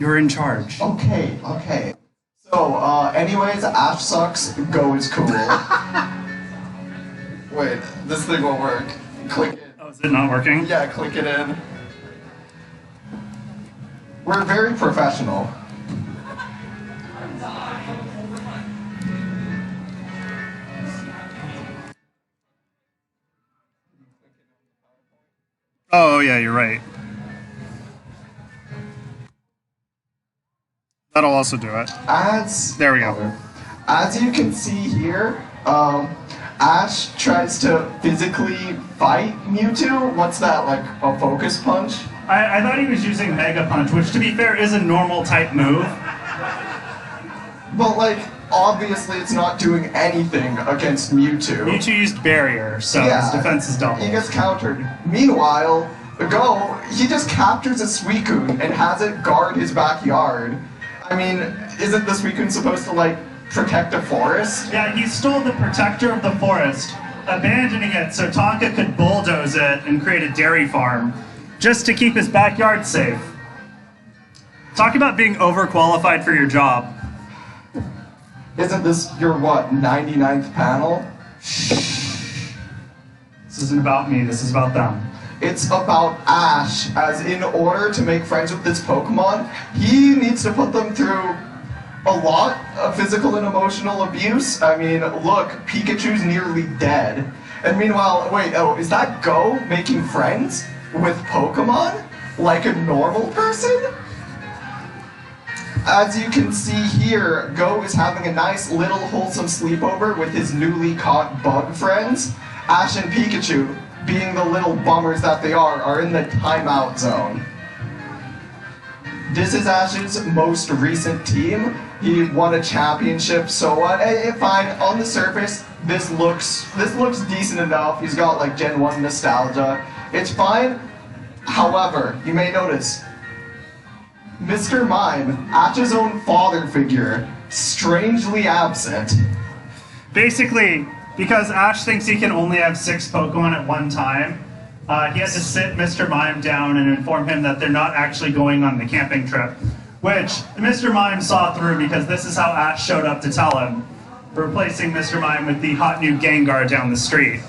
You're in charge. Okay, okay. So, anyways, Ash sucks, Go is cool. Wait, this thing won't work. Click it. Oh, is it not working? Yeah, click it in. We're very professional. Oh, yeah, you're right. That'll also do it. There we go. As you can see here, Ash tries to physically fight Mewtwo. What's that, like a focus punch? I thought he was using Mega Punch, which, to be fair, is a normal type move. But, like, obviously it's not doing anything against Mewtwo. Mewtwo used Barrier, so his defense is double. He gets countered. Meanwhile, Go, he just captures a Suicune and has it guard his backyard. I mean, isn't the Suicune supposed to, like, protect a forest? Yeah, he stole the protector of the forest, abandoning it so Tonka could bulldoze it and create a dairy farm, just to keep his backyard safe. Talk about being overqualified for your job. Isn't this your, what, 99th panel? This isn't about me, this is about them. It's about Ash, as in order to make friends with this Pokemon, he needs to put them through a lot of physical and emotional abuse. I mean, look, Pikachu's nearly dead. And meanwhile, wait, oh, is that Go making friends with Pokemon? Like a normal person? As you can see here, Go is having a nice little wholesome sleepover with his newly caught bug friends. Ash and Pikachu, being the little bummers that they are in the timeout zone. This is Ash's most recent team. He won a championship, so what? Fine, on the surface, this looks decent enough. He's got like Gen 1 nostalgia. It's fine. However, you may notice, Mr. Mime, Ash's own father figure, strangely absent. Basically, because Ash thinks he can only have 6 Pokemon at one time, he had to sit Mr. Mime down and inform him that they're not actually going on the camping trip, which Mr. Mime saw through because this is how Ash showed up to tell him, replacing Mr. Mime with the hot new Gengar down the street.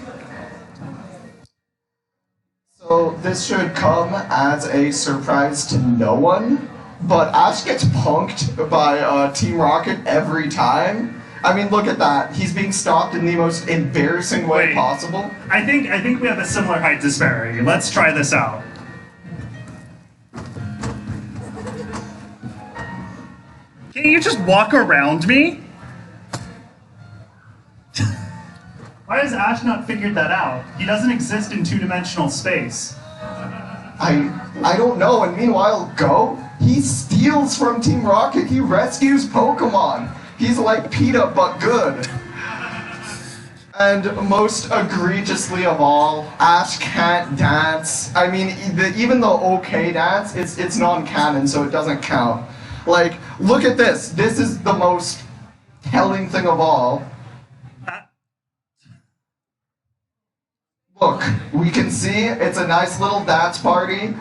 So this should come as a surprise to no one, but Ash gets punked by Team Rocket every time. I mean, look at that. He's being stopped in the most embarrassing way possible. I think we have a similar height disparity. Let's try this out. Can't you just walk around me? Why has Ash not figured that out? He doesn't exist in two-dimensional space. I don't know, and meanwhile, Go, he steals from Team Rocket. He rescues Pokemon. He's like PETA, but good. And most egregiously of all, Ash can't dance. I mean, even the okay dance, it's non-canon, so it doesn't count. Like, look at this. This is the most telling thing of all. Look, we can see it's a nice little dance party.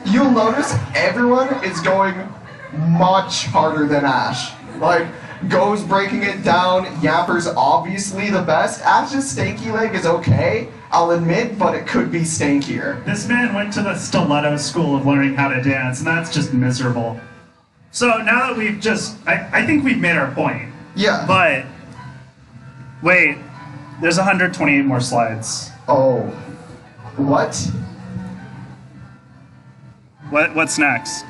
You'll notice everyone is going much harder than Ash. Like, Go's breaking it down, Yamper's obviously the best. Ash's stanky leg is okay, I'll admit, but it could be stankier. This man went to the stiletto school of learning how to dance, and that's just miserable. So now that we've just, I think we've made our point. Yeah. But, wait, there's 128 more slides. Oh. What? What's next?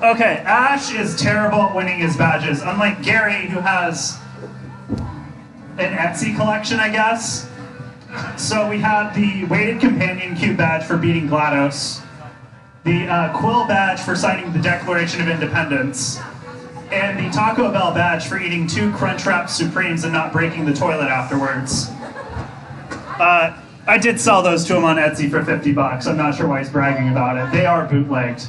Okay, Ash is terrible at winning his badges, unlike Gary, who has an Etsy collection, I guess. So we have the weighted companion cube badge for beating GLaDOS, the quill badge for signing the Declaration of Independence, and the Taco Bell badge for eating 2 Crunchwrap Supremes and not breaking the toilet afterwards. I did sell those to him on Etsy for $50. I'm not sure why he's bragging about it. They are bootlegged.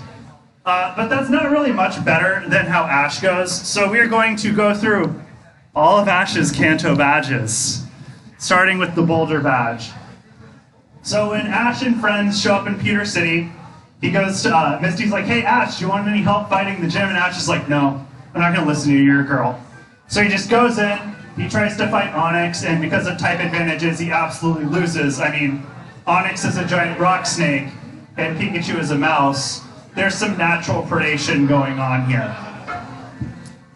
But that's not really much better than how Ash goes, so we are going to go through all of Ash's Kanto badges, starting with the Boulder badge. So when Ash and friends show up in Pewter City, He goes to Misty's like, hey Ash, do you want any help fighting the gym? And Ash is like, no, I'm not gonna listen to you, you're a girl. So he just goes in, he tries to fight Onyx, and because of type advantages, he absolutely loses. I mean, Onyx is a giant rock snake, and Pikachu is a mouse. There's some natural predation going on here.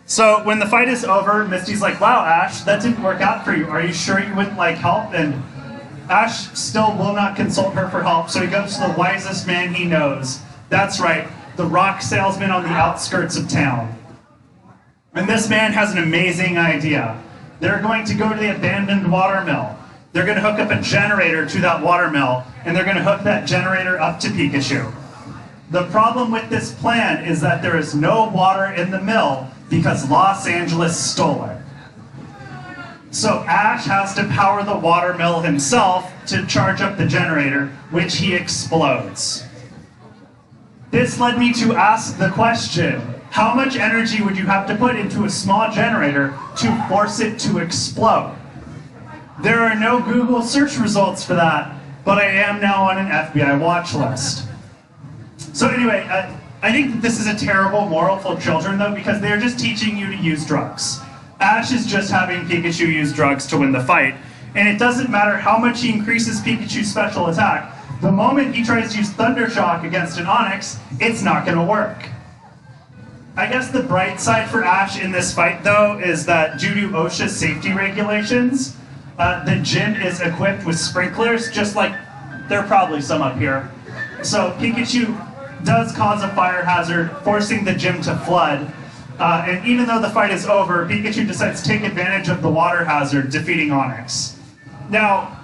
So when the fight is over, Misty's like, wow, Ash, that didn't work out for you. Are you sure you wouldn't like help? And Ash still will not consult her for help, so he goes to the wisest man he knows. That's right, the rock salesman on the outskirts of town. And this man has an amazing idea. They're going to go to the abandoned watermill. They're going to hook up a generator to that watermill, and they're going to hook that generator up to Pikachu. The problem with this plan is that there is no water in the mill because Los Angeles stole it. So Ash has to power the watermill himself to charge up the generator, which he explodes. This led me to ask the question, how much energy would you have to put into a small generator to force it to explode? There are no Google search results for that, but I am now on an FBI watch list. So anyway, I think that this is a terrible moral for children though, because they're just teaching you to use drugs. Ash is just having Pikachu use drugs to win the fight, and it doesn't matter how much he increases Pikachu's special attack. The moment he tries to use Thunder Shock against an Onix, it's not going to work. I guess the bright side for Ash in this fight, though, is that due to OSHA's safety regulations, the gym is equipped with sprinklers, just like there are probably some up here. So Pikachu does cause a fire hazard, forcing the gym to flood. And even though the fight is over, Pikachu decides to take advantage of the water hazard, defeating Onix. Now,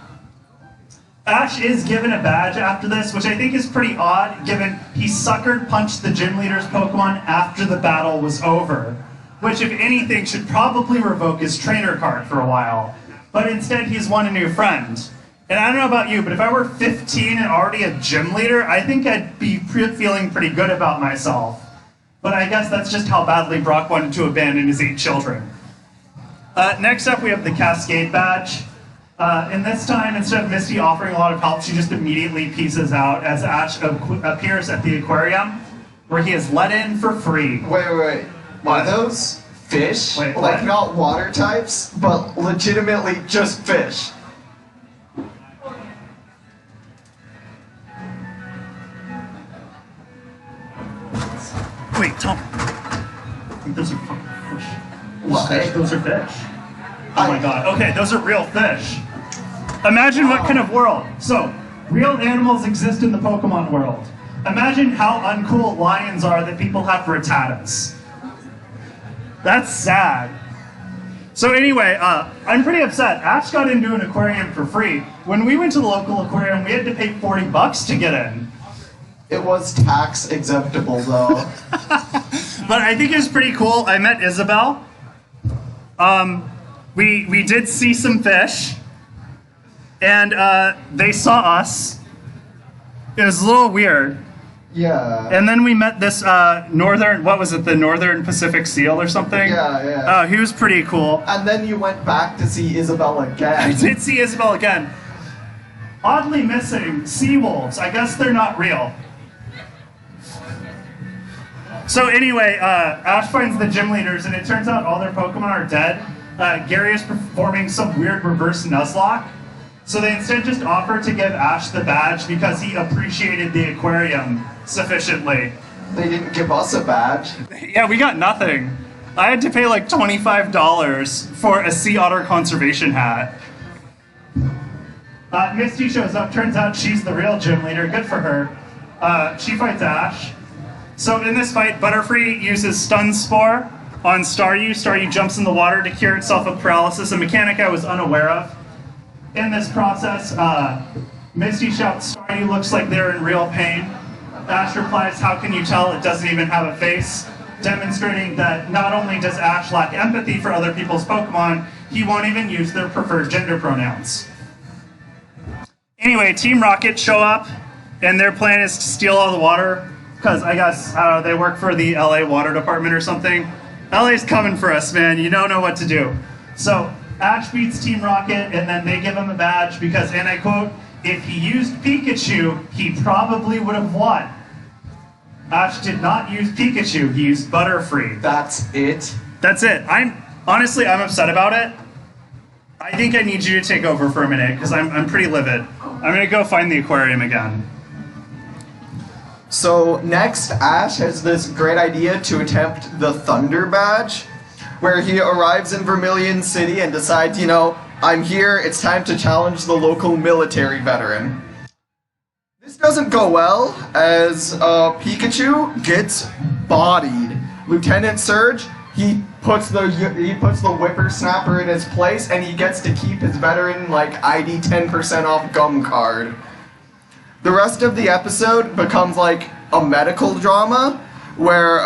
Ash is given a badge after this, which I think is pretty odd, given he suckered punched the gym leader's Pokemon after the battle was over, which, if anything, should probably revoke his trainer card for a while. But instead, he's won a new friend. And I don't know about you, but if I were 15 and already a gym leader, I think I'd be feeling pretty good about myself. But I guess that's just how badly Brock wanted to abandon his 8 children. Next up, we have the Cascade Badge. And this time, instead of Misty offering a lot of help, she just immediately pieces out as Ash appears at the aquarium, where he is let in for free. Wait. Are those fish? Wait, like what? not water types, but legitimately just fish? Wait, Tom. I think those are fucking fish. What? Those are fish. Oh my god. Okay, those are real fish. Imagine what kind of world. So, real animals exist in the Pokemon world. Imagine how uncool lions are that people have Rattatas. That's sad. So anyway, I'm pretty upset. Ash got into an aquarium for free. When we went to the local aquarium, we had to pay $40 to get in. It was tax exemptable though. But I think it was pretty cool. I met Isabel. We did see some fish. And they saw us. It was a little weird. Yeah. And then we met this northern, what was it, the Northern Pacific Seal or something? Yeah. Oh, he was pretty cool. And then you went back to see Isabel again. I did see Isabel again. Oddly missing, sea wolves. I guess they're not real. So anyway, Ash finds the gym leaders, and it turns out all their Pokemon are dead. Gary is performing some weird reverse Nuzlocke. So they instead just offered to give Ash the badge because he appreciated the aquarium sufficiently. They didn't give us a badge. Yeah, we got nothing. I had to pay like $25 for a sea otter conservation hat. Misty shows up, turns out she's the real gym leader, good for her. She fights Ash. So in this fight, Butterfree uses Stun Spore on Staryu. Staryu jumps in the water to cure itself of paralysis, a mechanic I was unaware of. In this process, Misty shouts, Staryu looks like they're in real pain. Ash replies, how can you tell? It doesn't even have a face, demonstrating that not only does Ash lack empathy for other people's Pokemon, he won't even use their preferred gender pronouns. Anyway, Team Rocket show up, and their plan is to steal all the water, because I guess, they work for the LA Water Department or something. LA's coming for us, man. You don't know what to do. So, Ash beats Team Rocket, and then they give him a badge because, and I quote, if he used Pikachu, he probably would have won. Ash did not use Pikachu, he used Butterfree. That's it? That's it. Honestly, I'm upset about it. I think I need you to take over for a minute, because I'm pretty livid. I'm gonna go find the aquarium again. So next, Ash has this great idea to attempt the Thunder Badge, where he arrives in Vermilion City and decides, you know, I'm here, it's time to challenge the local military veteran. This doesn't go well, as Pikachu gets bodied. Lieutenant Surge, he puts the whippersnapper in his place, and he gets to keep his veteran, like, ID 10% off gum card. The rest of the episode becomes like a medical drama, where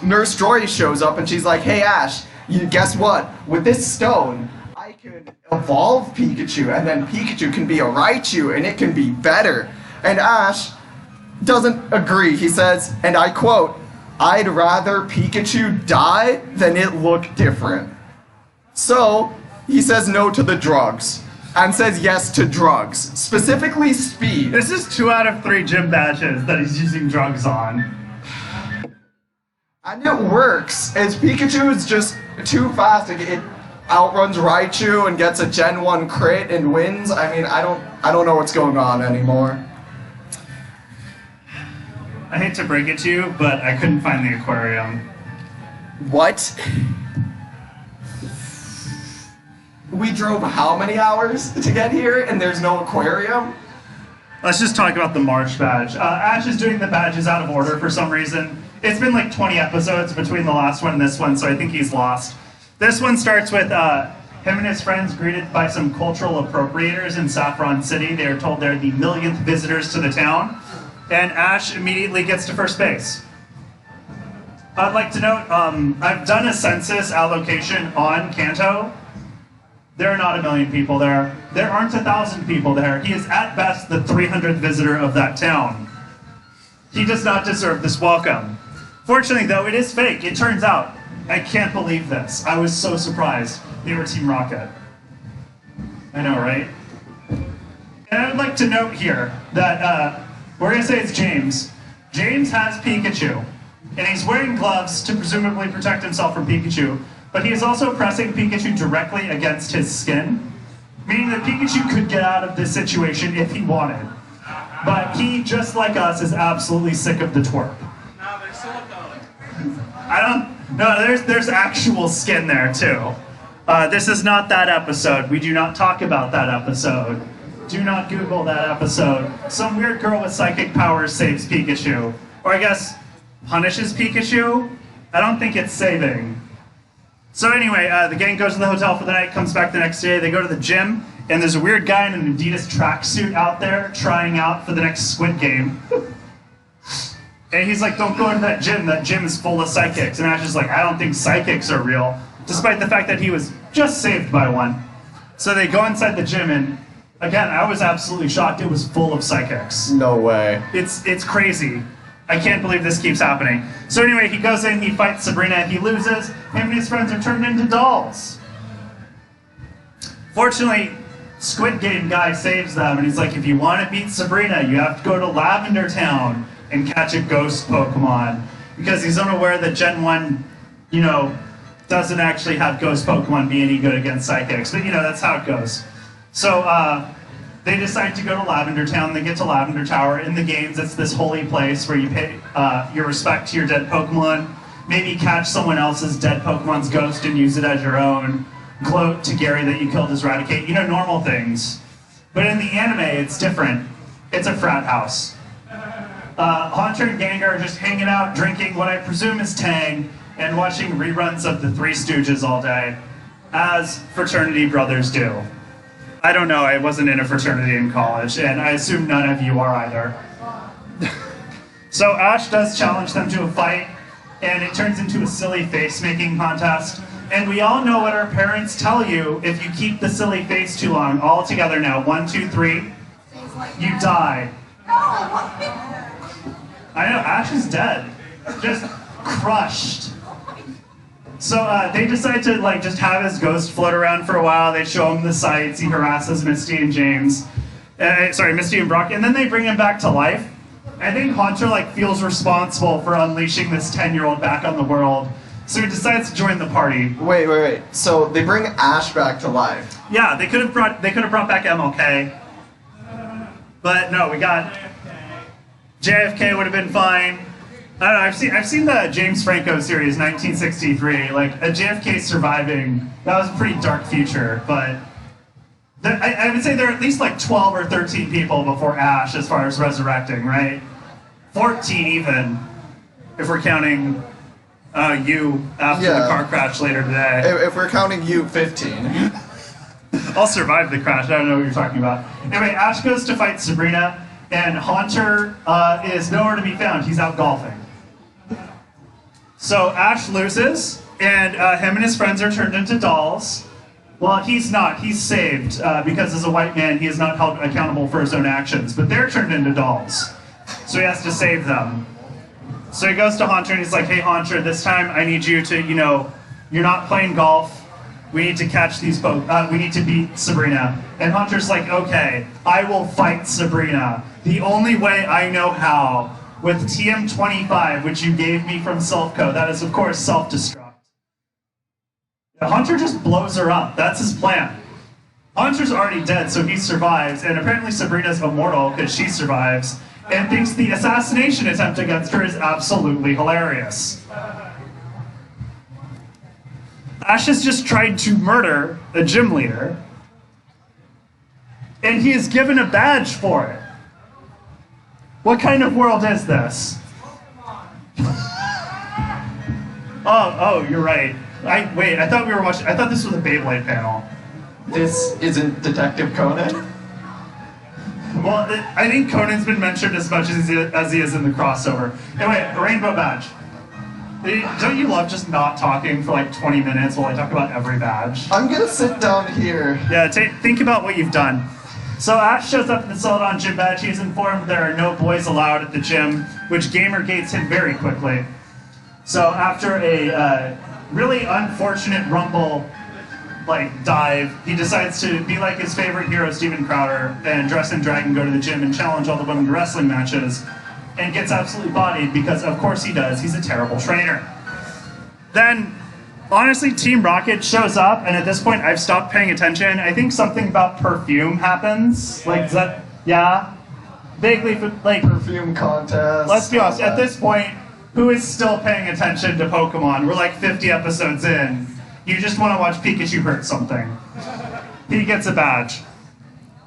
Nurse Joy shows up and she's like, hey Ash, guess what? With this stone, I could evolve Pikachu, and then Pikachu can be a Raichu, and it can be better. And Ash doesn't agree. He says, and I quote, I'd rather Pikachu die than it look different. So, he says no to the drugs, and says yes to drugs, specifically speed. This is 2 out of 3 gym badges that he's using drugs on. And it works, as Pikachu is just too fast. It outruns Raichu and gets a Gen 1 crit and wins. I mean, I don't know what's going on anymore. I hate to break it to you, but I couldn't find the aquarium. What? We drove how many hours to get here, and there's no aquarium? Let's just talk about the March badge. Ash is doing the badges out of order for some reason. It's been like 20 episodes between the last one and this one, so I think he's lost. This one starts with him and his friends greeted by some cultural appropriators in Saffron City. They are told they're the millionth visitors to the town, and Ash immediately gets to first base. I'd like to note, I've done a census allocation on Kanto. There are not 1 million people there. There aren't 1,000 people there. He is at best the 300th visitor of that town. He does not deserve this welcome. Fortunately, though, it is fake. It turns out. I can't believe this. I was so surprised. They were Team Rocket. I know, right? And I would like to note here that we're going to say it's James. James has Pikachu, and he's wearing gloves to presumably protect himself from Pikachu. But he is also pressing Pikachu directly against his skin, meaning that Pikachu could get out of this situation if he wanted. But he, just like us, is absolutely sick of the twerp. No, there's silicone. No, there's actual skin there too. This is not that episode. We do not talk about that episode. Do not Google that episode. Some weird girl with psychic powers saves Pikachu. Or I guess, punishes Pikachu? I don't think it's saving. So anyway, the gang goes to the hotel for the night, comes back the next day, they go to the gym, and there's a weird guy in an Adidas tracksuit out there trying out for the next Squid Game. And he's like, don't go into that gym is full of psychics. And Ash is like, I don't think psychics are real, despite the fact that he was just saved by one. So they go inside the gym, and again, I was absolutely shocked. It was full of psychics. No way. It's crazy. I can't believe this keeps happening. So anyway, he goes in, he fights Sabrina, he loses. Him and his friends are turned into dolls. Fortunately, Squid Game guy saves them, and he's like, if you want to beat Sabrina, you have to go to Lavender Town and catch a ghost Pokemon. Because he's unaware that Gen 1, doesn't actually have ghost Pokemon be any good against psychics. But, that's how it goes. So, they decide to go to Lavender Town. They get to Lavender Tower. In the games, it's this holy place where you pay your respect to your dead Pokemon. Maybe catch someone else's dead Pokemon's ghost and use it as your own. Gloat to Gary that you killed his Raticate. Normal things. But in the anime, it's different. It's a frat house. Haunter and Gengar are just hanging out, drinking what I presume is Tang, and watching reruns of the Three Stooges all day, as fraternity brothers do. I don't know, I wasn't in a fraternity in college, and I assume none of you are either. So Ash does challenge them to a fight, and it turns into a silly face-making contest. And we all know what our parents tell you if you keep the silly face too long. All together now, 1, 2, 3, you die. I know, Ash is dead. Just crushed. So they decide to just have his ghost float around for a while. They show him the sights. He harasses Misty and James. Misty and Brock. And then they bring him back to life. I think Hunter like feels responsible for unleashing this 10-year-old back on the world, so he decides to join the party. Wait. So they bring Ash back to life. Yeah, they could have brought back MLK, but no, we got JFK would have been fine. I don't know. I've seen the James Franco series 1963. Like a JFK surviving, that was a pretty dark future, but. I would say there are at least like 12 or 13 people before Ash as far as resurrecting, right? 14 even, if we're counting you after the car crash later today. If we're counting you, 15. I'll survive the crash, I don't know what you're talking about. Anyway, Ash goes to fight Sabrina, and Haunter is nowhere to be found. He's out golfing. So Ash loses, and him and his friends are turned into dolls. Well, he's not. He's saved because as a white man, he is not held accountable for his own actions. But they're turned into dolls, so he has to save them. So he goes to Haunter and he's like, "Hey, Haunter, this time I need you to, you're not playing golf. We need to catch these folks. We need to beat Sabrina." And Haunter's like, "Okay, I will fight Sabrina the only way I know how, with TM25, which you gave me from Selfco. That is, of course, self-destruct." Hunter just blows her up. That's his plan. Hunter's already dead, so he survives, and apparently Sabrina's immortal because she survives, and thinks the assassination attempt against her is absolutely hilarious. Ash has just tried to murder a gym leader, and he is given a badge for it. What kind of world is this? Oh, you're right. I thought we were watching. I thought this was a Beyblade panel. This isn't Detective Conan? Well, I think Conan's been mentioned as much as he is in the crossover. Anyway, rainbow badge. Don't you love just not talking for like 20 minutes while I talk about every badge? I'm gonna sit down here. Yeah, think about what you've done. So Ash shows up in the Celadon gym badge. He is informed there are no boys allowed at the gym, which Gamergates him very quickly. So after a really unfortunate rumble dive, he decides to be like his favorite hero, Steven Crowder, and dress in drag and go to the gym and challenge all the women to wrestling matches, and gets absolutely bodied because of course he does. He's a terrible trainer. Then, honestly, Team Rocket shows up, and at this point I've stopped paying attention. I think something about perfume happens. Is that, yeah? Vaguely, perfume contest. Let's be honest, at this point, who is still paying attention to Pokemon? We're like 50 episodes in. You just want to watch Pikachu hurt something. He gets a badge.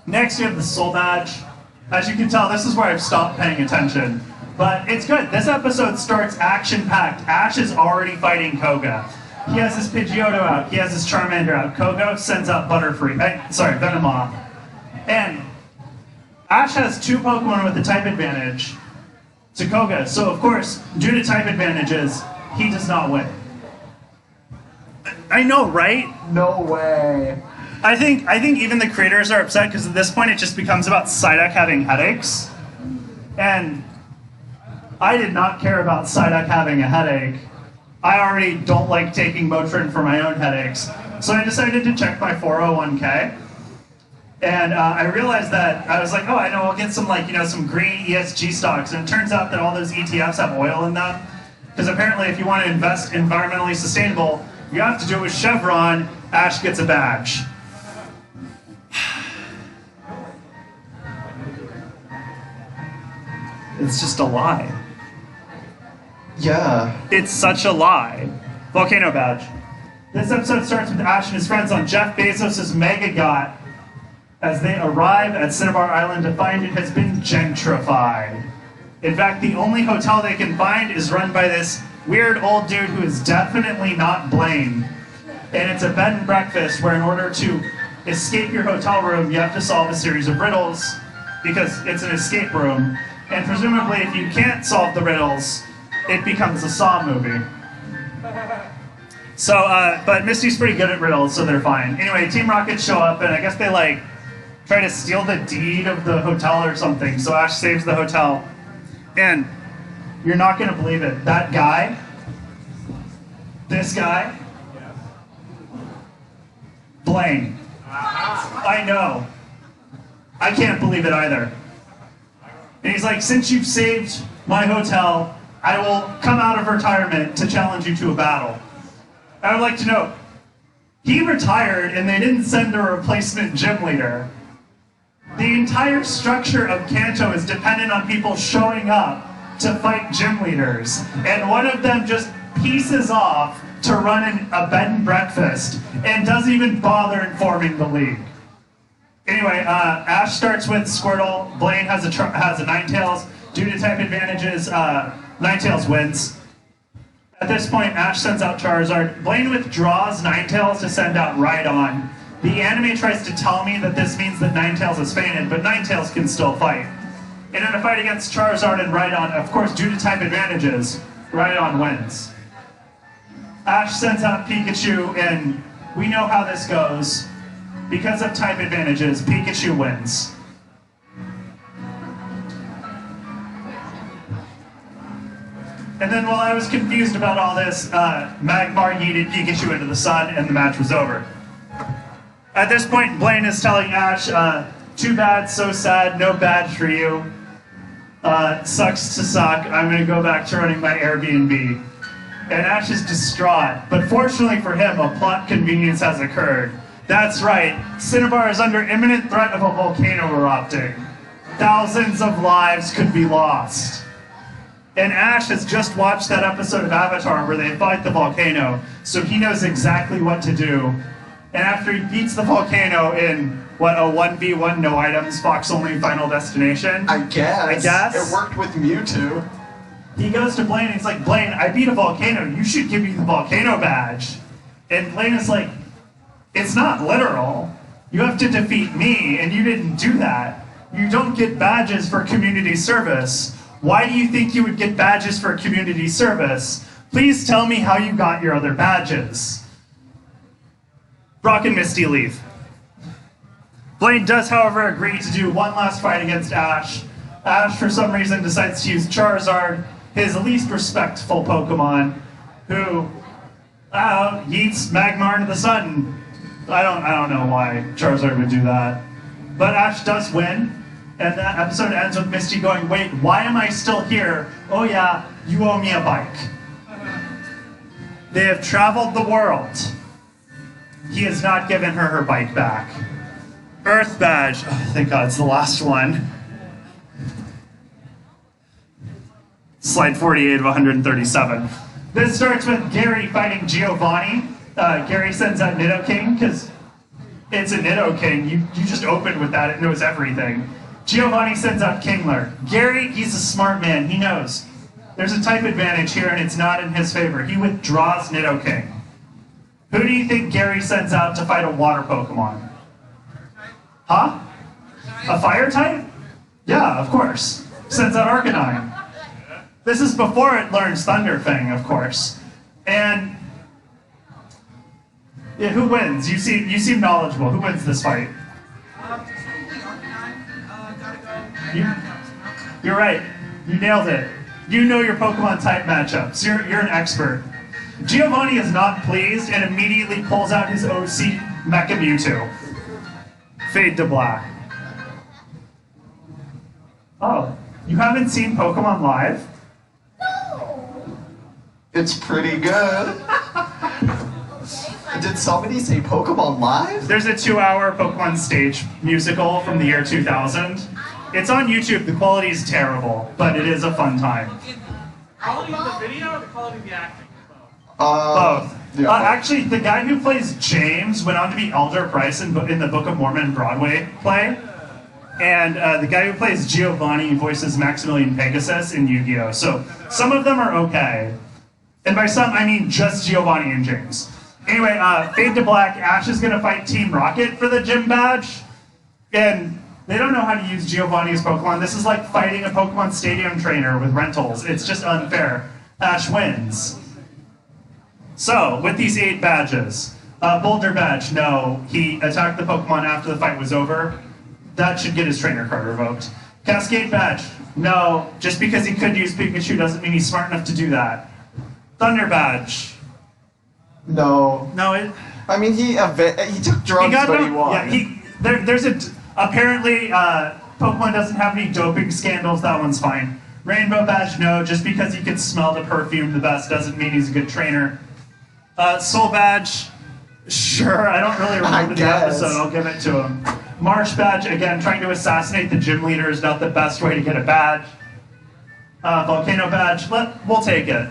Next, you have the Soul Badge. As you can tell, this is where I've stopped paying attention. But it's good. This episode starts action-packed. Ash is already fighting Koga. He has his Pidgeotto out. He has his Charmander out. Koga sends out Venomoth. And Ash has 2 Pokemon with the type advantage to Koga. So, of course, due to type advantages, he does not win. I know, right? No way. I think even the creators are upset because at this point it just becomes about Psyduck having headaches. And I did not care about Psyduck having a headache. I already don't like taking Motrin for my own headaches. So I decided to check my 401k. And I realized that I was like, oh, I know, I'll get some some green ESG stocks. And it turns out that all those ETFs have oil in them. Because apparently if you want to invest environmentally sustainable, you have to do it with Chevron. Ash gets a badge. It's just a lie. Yeah. It's such a lie. Volcano badge. This episode starts with Ash and his friends on Jeff Bezos' mega yacht as they arrive at Cinnabar Island to find it has been gentrified. In fact, the only hotel they can find is run by this weird old dude who is definitely not Blaine. And it's a bed and breakfast where in order to escape your hotel room, you have to solve a series of riddles because it's an escape room. And presumably if you can't solve the riddles, it becomes a Saw movie. So, but Misty's pretty good at riddles, so they're fine. Anyway, Team Rocket show up, and I guess they try to steal the deed of the hotel or something, so Ash saves the hotel. And you're not gonna believe it, that guy, this guy, Blaine. I know. I can't believe it either. And he's like, since you've saved my hotel, I will come out of retirement to challenge you to a battle. I would like to note, he retired and they didn't send a replacement gym leader. The entire structure of Cantchum is dependent on people showing up to fight gym leaders. And one of them just pieces off to run a bed and breakfast and doesn't even bother informing the league. Anyway, Ash starts with Squirtle. Blaine has a Ninetales. Due to type advantages, Ninetales wins. At this point, Ash sends out Charizard. Blaine withdraws Ninetales to send out Rhydon. The anime tries to tell me that this means that Ninetales is fainted, but Ninetales can still fight. And in a fight against Charizard and Rhydon, of course, due to type advantages, Rhydon wins. Ash sends out Pikachu, and we know how this goes. Because of type advantages, Pikachu wins. And then while I was confused about all this, Magmar yeeted Pikachu into the sun, and the match was over. At this point, Blaine is telling Ash, too bad, so sad, no badge for you. Sucks to suck, I'm gonna go back to running my Airbnb. And Ash is distraught, but fortunately for him, a plot convenience has occurred. That's right, Cinnabar is under imminent threat of a volcano erupting. Thousands of lives could be lost. And Ash has just watched that episode of Avatar where they fight the volcano, so he knows exactly what to do. And after he beats the volcano in, what, a 1v1 no items, Fox only Final Destination? I guess. It worked with Mewtwo. He goes to Blaine and he's like, Blaine, I beat a volcano, you should give me the volcano badge. And Blaine is like, it's not literal. You have to defeat me, and you didn't do that. You don't get badges for community service. Why do you think you would get badges for community service? Please tell me how you got your other badges. Brock and Misty leave. Blaine does, however, agree to do one last fight against Ash. Ash, for some reason, decides to use Charizard, his least respectful Pokemon, who yeets Magmar into the sun. I don't know why Charizard would do that. But Ash does win. And that episode ends with Misty going, wait, why am I still here? Oh yeah, you owe me a bike. They have traveled the world. He has not given her her bike back. Earth badge. Oh, thank God, it's the last one. Slide 48 of 137. This starts with Gary fighting Giovanni. Gary sends out Nidoking, because it's a Nidoking. You just open with that, it knows everything. Giovanni sends out Kingler. Gary, he's a smart man, he knows. There's a type advantage here and it's not in his favor. He withdraws Nidoking. Who do you think Gary sends out to fight a water Pokemon? Huh? A fire type? Yeah, of course. Sends out Arcanine. This is before it learns Thunder Fang, of course. And yeah, who wins? You seem knowledgeable. Who wins this fight? You're right. You nailed it. You know your Pokemon type matchups. You're an expert. Giovanni is not pleased and immediately pulls out his OC Mecha Mewtwo. Fade to black. Oh, you haven't seen Pokemon Live? It's pretty good. Did somebody say Pokemon Live? There's a 2-hour Pokemon stage musical from the year 2000. It's on YouTube. The quality is terrible, but it is a fun time. Quality of the video or the quality of the acting? Both. Yeah. Actually, the guy who plays James went on to be Elder Price in the Book of Mormon Broadway play. And the guy who plays Giovanni voices Maximilian Pegasus in Yu-Gi-Oh! So some of them are okay. And by some, I mean just Giovanni and James. Anyway, fade to black, Ash is going to fight Team Rocket for the gym badge. And they don't know how to use Giovanni's Pokemon. This is like fighting a Pokemon Stadium trainer with rentals. It's just unfair. Ash wins. So, with these 8 badges, Boulder badge, no. He attacked the Pokemon after the fight was over. That should get his trainer card revoked. Cascade badge, no. Just because he could use Pikachu doesn't mean he's smart enough to do that. Thunder badge. No. No, I mean, he took drugs, but he won. Yeah, there's apparently Pokemon doesn't have any doping scandals, that one's fine. Rainbow Badge, no. Just because he can smell the perfume the best doesn't mean he's a good trainer. Soul Badge, sure. I don't really remember the episode. I'll give it to him. Marsh Badge, again, trying to assassinate the gym leader is not the best way to get a badge. Volcano Badge, we'll take it.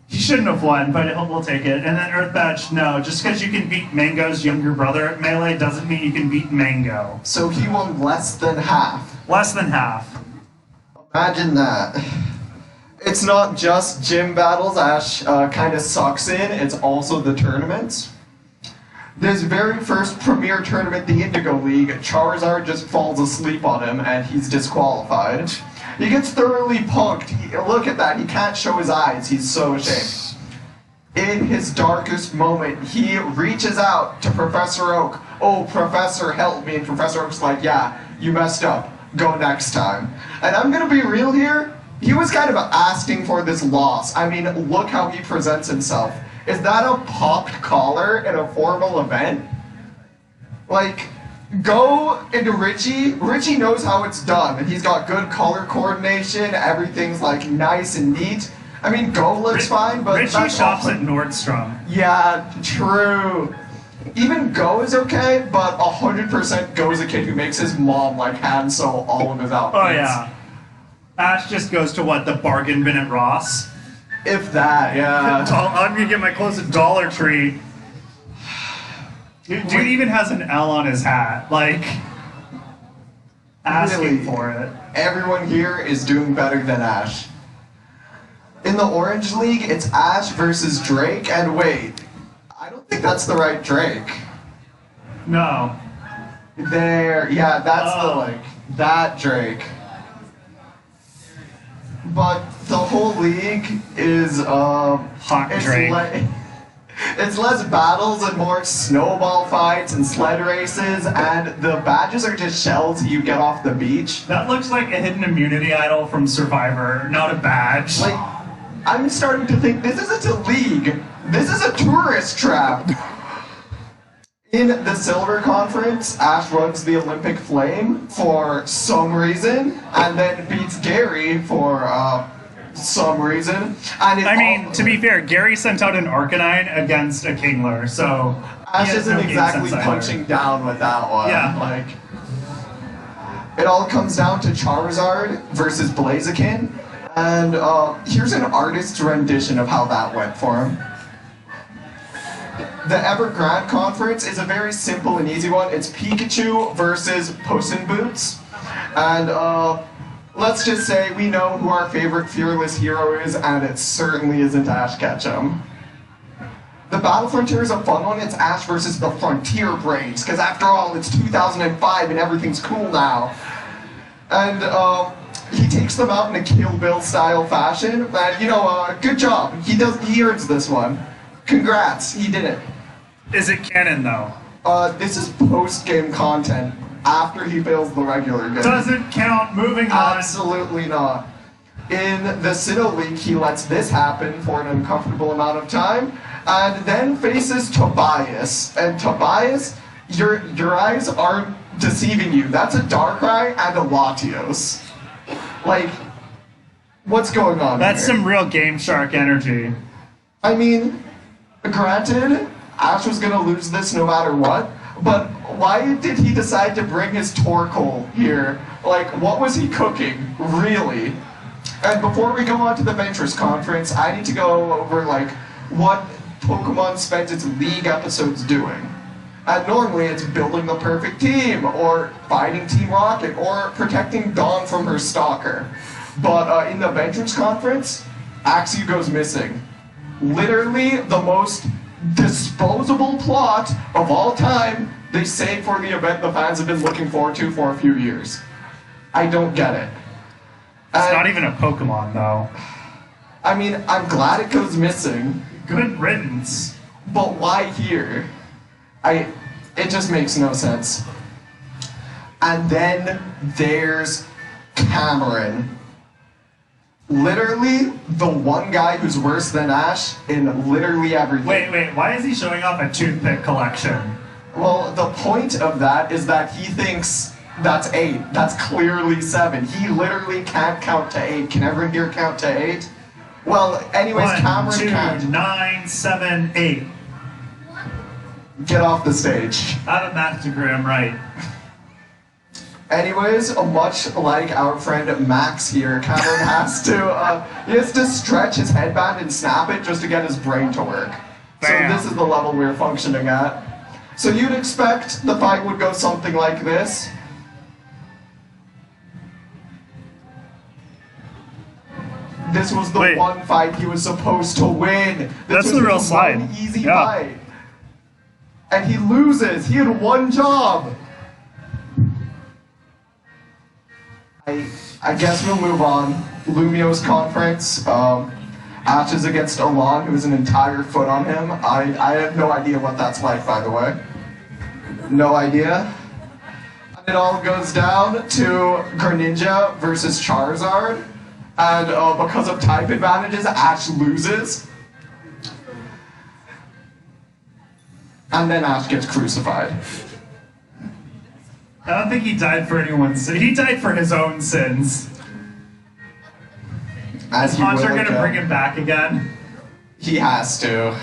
He shouldn't have won, but we'll take it. And then Earth Badge, no. Just because you can beat Mango's younger brother at Melee doesn't mean you can beat Mango. So he won less than half. Less than half. Imagine that. It's not just gym battles Ash kind of sucks in, it's also the tournaments. This very first premier tournament, the Indigo League, Charizard just falls asleep on him and he's disqualified. He gets thoroughly punked. Look at that, he can't show his eyes, he's so ashamed. In his darkest moment, he reaches out to Professor Oak. Oh, Professor, help me. And Professor Oak's like, yeah, you messed up. Go next time. And I'm gonna be real here, he was kind of asking for this loss. I mean, look how he presents himself. Is that a popped collar in a formal event? Like, go into Richie. Richie knows how it's done. He's got good color coordination. Everything's like nice and neat. I mean, Go looks fine, but Richie shops at Nordstrom. Yeah, true. Even Go is okay, but 100% Go is a kid who makes his mom like hand sew all of his outfits. Oh yeah. Ash just goes to what, the bargain bin at Ross? If that, yeah. I'm gonna get my clothes at Dollar Tree. Dude even has an L on his hat, like, asking Really, for it. Everyone here is doing better than Ash. In the Orange League, it's Ash versus Drake, and wait, I don't think that's the right Drake. No. There, yeah, that's the, like, that Drake. But the whole league is, Hot Drake. It's less battles and more snowball fights and sled races, and the badges are just shells you get off the beach. That looks like a hidden immunity idol from Survivor, not a badge. Like, I'm starting to think this isn't a league. This is a tourist trap. In the Silver Conference, Ash runs the Olympic Flame for some reason, and then beats Gary for some reason. And I mean, to be fair, Gary sent out an Arcanine against a Kingler, so Ash isn't no game exactly sense punching either. down with that one. Yeah. Like, it all comes down to Charizard versus Blaziken, and here's an artist's rendition of how that went for him. The Evergrande Conference is a very simple and easy one. It's Pikachu versus Puss in Boots. And let's just say we know who our favorite fearless hero is, and it certainly isn't Ash Ketchum. The Battle Frontier is a fun one. It's Ash versus the Frontier Brains, because after all, it's 2005 and everything's cool now. And he takes them out in a Kill Bill style fashion. And you know, good job. He earns this one. Congrats, he did it. Is it canon though? This is post-game content after he fails the regular game. Doesn't count. Moving on. Absolutely not. In the Sinnoh League, he lets this happen for an uncomfortable amount of time, and then faces Tobias. And Tobias, your eyes aren't deceiving you. That's a Darkrai and a Latios. Like, what's going on That's here? some real Game Shark energy. I mean, granted, Ash was gonna lose this no matter what, but why did he decide to bring his Torkoal here? Like, what was he cooking, really? And before we go on to the Ventress Conference, I need to go over, like, what Pokemon spends its League episodes doing. And normally it's building the perfect team, or fighting Team Rocket, or protecting Dawn from her stalker. But in the Ventress Conference, Axew goes missing. Literally the most disposable plot of all time they saved for the event the fans have been looking forward to for a few years. I don't get it. It's not even a Pokemon though. I mean, I'm glad it goes missing, Good riddance. but why here? It just makes no sense. And then there's Cameron. Literally the one guy who's worse than Ash in literally everything. Wait, why is he showing off a toothpick collection? Well, the point of that is that he thinks That's 8. That's clearly 7. He literally can't count to 8. Can everyone here count to 8? Well, anyways, 1, Cameron 2, can't. 9, 7, 8. Get off the stage. I have a math degree, I'm right. Anyways, much like our friend Max here, Cameron has to stretch his headband and snap it just to get his brain to work. Bam. So this is the level we're functioning at. So you'd expect the fight would go something like this. This was the one fight he was supposed to win. That's was the real one slide. Easy fight. And he loses. He had one job. I guess we'll move on. Lumio's conference. Ash is against Alon, who has an entire foot on him. I have no idea what that's like, by the way. No idea. And it all goes down to Greninja versus Charizard. And because of type advantages, Ash loses. And then Ash gets crucified. I don't think he died for anyone's sins. He died for his own sins. Is Haunter going to bring him back again? He has to.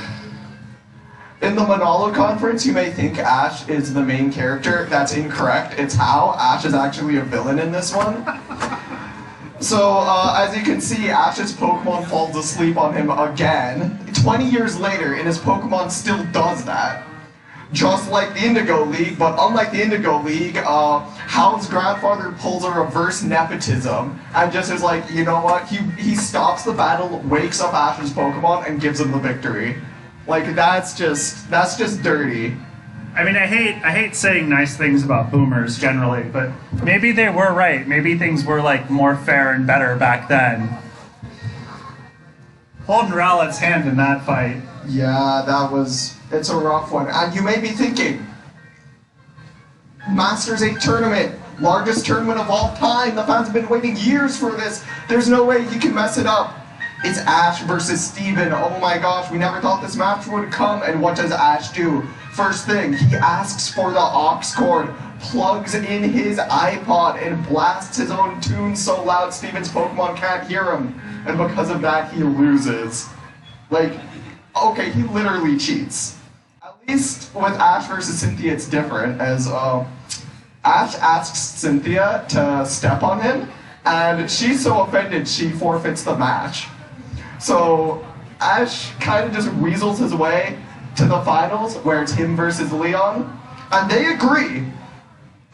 In the Manalo conference, you may think Ash is the main character. That's incorrect. It's how. Ash is actually a villain in this one. So, as you can see, Ash's Pokemon falls asleep on him again. 20 years later, and his Pokemon still does that. Just like the Indigo League, but unlike the Indigo League, Hal's grandfather pulls a reverse nepotism and just is like, you know what, he stops the battle, wakes up Ash's Pokemon, and gives him the victory. Like, that's just dirty. I mean, I hate saying nice things about boomers generally, but maybe they were right. Maybe things were, like, more fair and better back then. Holding Rowlett's hand in that fight. Yeah, it's a rough one. And you may be thinking, Masters 8 tournament, largest tournament of all time. The fans have been waiting years for this. There's no way he can mess it up. It's Ash versus Steven. Oh my gosh, we never thought this match would come. And what does Ash do? First thing, he asks for the aux cord, plugs in his iPod, and blasts his own tune so loud Steven's Pokemon can't hear him. And because of that, he loses. Like, okay, he literally cheats. At least with Ash versus Cynthia, it's different, as Ash asks Cynthia to step on him, and she's so offended she forfeits the match. So Ash kind of just weasels his way to the finals, where it's him versus Leon, and they agree.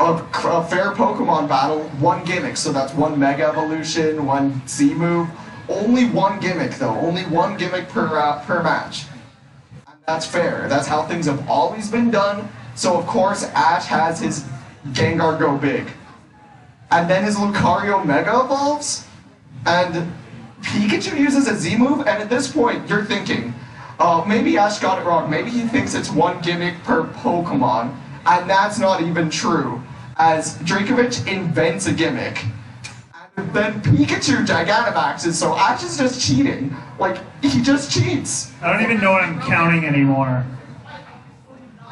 A fair Pokemon battle, one gimmick, so that's one Mega Evolution, one Z move. Only one gimmick, though. Only one gimmick per match. And that's fair. That's how things have always been done. So, of course, Ash has his Gengar go big. And then his Lucario Mega evolves. And Pikachu uses a Z move. And at this point, you're thinking, maybe Ash got it wrong. Maybe he thinks it's one gimmick per Pokemon. And that's not even true. As Dracovic invents a gimmick. Then Pikachu Gigantamaxes, so Ash is just cheating. Like, he just cheats. I don't even know what I'm counting anymore.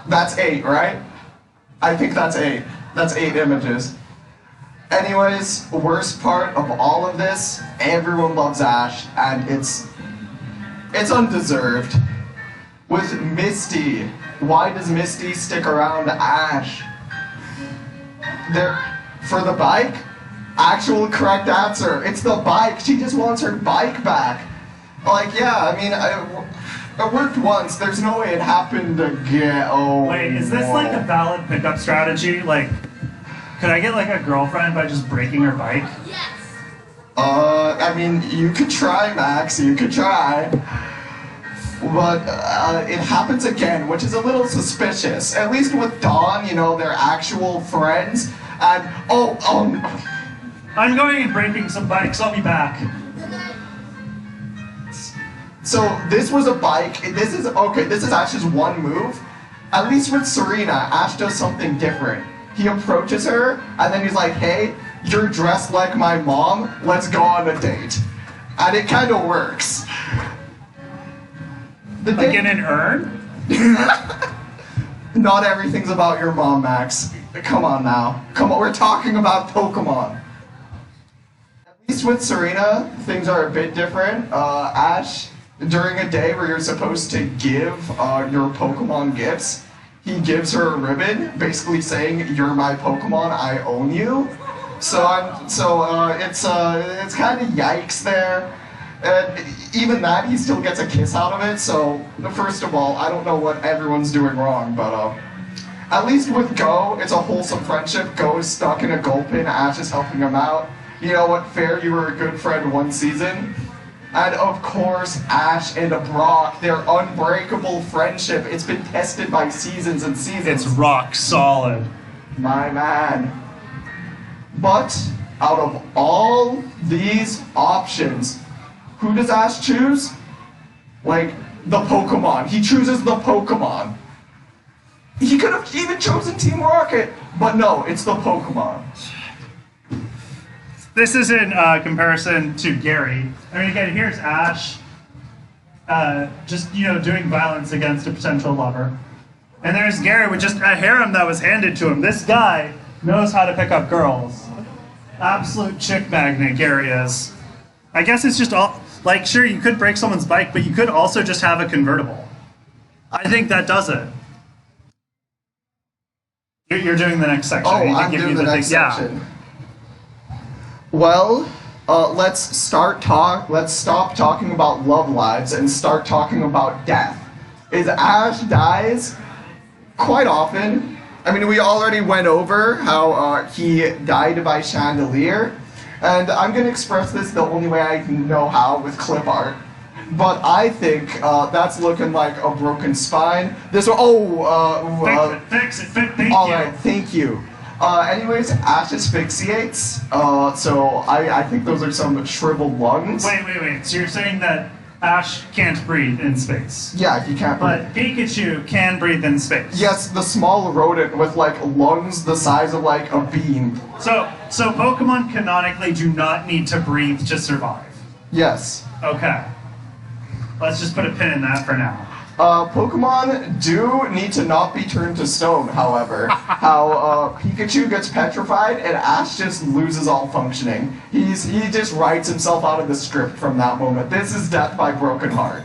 That's 8, right? I think that's 8. That's 8 images. Anyways, worst part of all of this, everyone loves Ash, and it's undeserved. With Misty, why does Misty stick around Ash? For the bike? Actual correct answer. It's the bike. She just wants her bike back. Like, yeah, I mean, it worked once. There's no way it happened again. Oh, wait, is this like a valid pickup strategy? Like, could I get like a girlfriend by just breaking her bike? Yes. I mean, you could try, Max. You could try. But it happens again, which is a little suspicious. At least with Dawn, you know, they're actual friends. And, I'm going and breaking some bikes. I'll be back. So this was a bike. This is Ash's one move. At least with Serena, Ash does something different. He approaches her, and then he's like, hey, you're dressed like my mom. Let's go on a date. And it kind of works. Like in an urn? Not everything's about your mom, Max. Come on now. Come on, we're talking about Pokemon. At least with Serena, things are a bit different. Ash, during a day where you're supposed to give your Pokemon gifts, he gives her a ribbon, basically saying, "You're my Pokemon, I own you." So it's kind of yikes there. And even that, he still gets a kiss out of it. So first of all, I don't know what everyone's doing wrong, but at least with Go, it's a wholesome friendship. Go is stuck in a Gulpin, Ash is helping him out. You know what, fair, you were a good friend one season. And of course, Ash and Brock, their unbreakable friendship, it's been tested by seasons and seasons. It's rock solid. My man. But out of all these options, who does Ash choose? Like, the Pokemon. He chooses the Pokemon. He could have even chosen Team Rocket, but no, it's the Pokemon. This is in comparison to Gary. I mean, again, here's Ash just, doing violence against a potential lover. And there's Gary with just a harem that was handed to him. This guy knows how to pick up girls. Absolute chick magnet, Gary is. I guess it's just all, like, sure, you could break someone's bike, but you could also just have a convertible. I think that does it. You're doing the next section. Oh, I'm doing the next section. Yeah. Well, let's stop talking about love lives and start talking about death. As Ash dies, quite often, I mean, we already went over how he died by chandelier, and I'm going to express this the only way I know how, with clip art. But I think that's looking like a broken spine. This one, fix it, thank you. Alright, thank you. Anyways, Ash asphyxiates, so I think those are some shriveled lungs. Wait. So you're saying that Ash can't breathe in space? Yeah, he can't breathe. But Pikachu can breathe in space. Yes, the small rodent with, like, lungs the size of, like, a bean. So Pokemon canonically do not need to breathe to survive? Yes. Okay. Let's just put a pin in that for now. Pokemon do need to not be turned to stone, however. How Pikachu gets petrified and Ash just loses all functioning. He just writes himself out of the script from that moment. This is death by broken heart.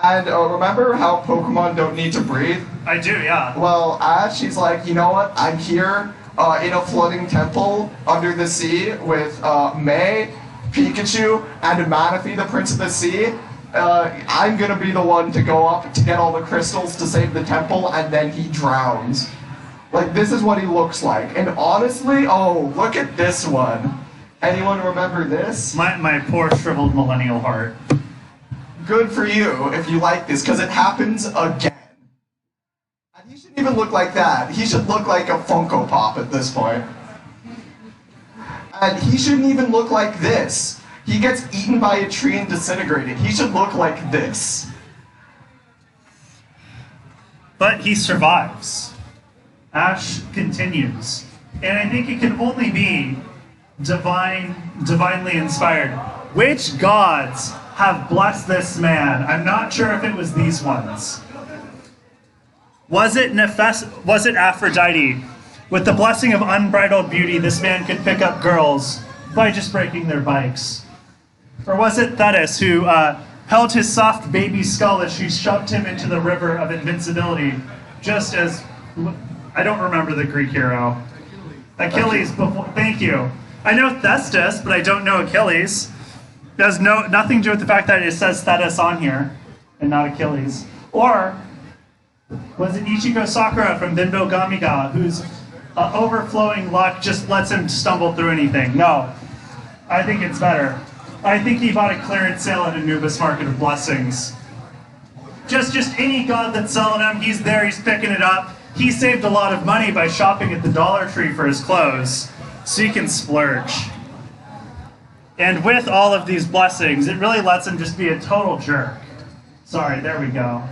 And remember how Pokemon don't need to breathe? I do, yeah. Well, Ash, he's like, you know what? I'm here in a floating temple under the sea with May, Pikachu, and Manaphy, the Prince of the Sea. I'm gonna be the one to go up to get all the crystals to save the temple, and then he drowns. Like, this is what he looks like. And honestly, oh, look at this one. Anyone remember this? My poor shriveled millennial heart. Good for you if you like this, because it happens again. And he shouldn't even look like that. He should look like a Funko Pop at this point. And he shouldn't even look like this. He gets eaten by a tree and disintegrated. He should look like this. But he survives. Ash continues. And I think it can only be divinely inspired. Which gods have blessed this man? I'm not sure if it was these ones. Was it Aphrodite? With the blessing of unbridled beauty, this man could pick up girls by just breaking their bikes. Or was it Thetis, who held his soft baby skull as she shoved him into the river of invincibility, just as... I don't remember the Greek hero. Achilles before... Thank you. I know Thestis, but I don't know Achilles. It has nothing to do with the fact that it says Thetis on here, and not Achilles. Or was it Ichigo Sakura from Binbo Gamiga, whose overflowing luck just lets him stumble through anything? No. I think it's better. I think he bought a clearance sale at Anubis Market of Blessings. Just any god that's selling him, he's there, he's picking it up. He saved a lot of money by shopping at the Dollar Tree for his clothes, so he can splurge. And with all of these blessings, it really lets him just be a total jerk. Sorry, there we go.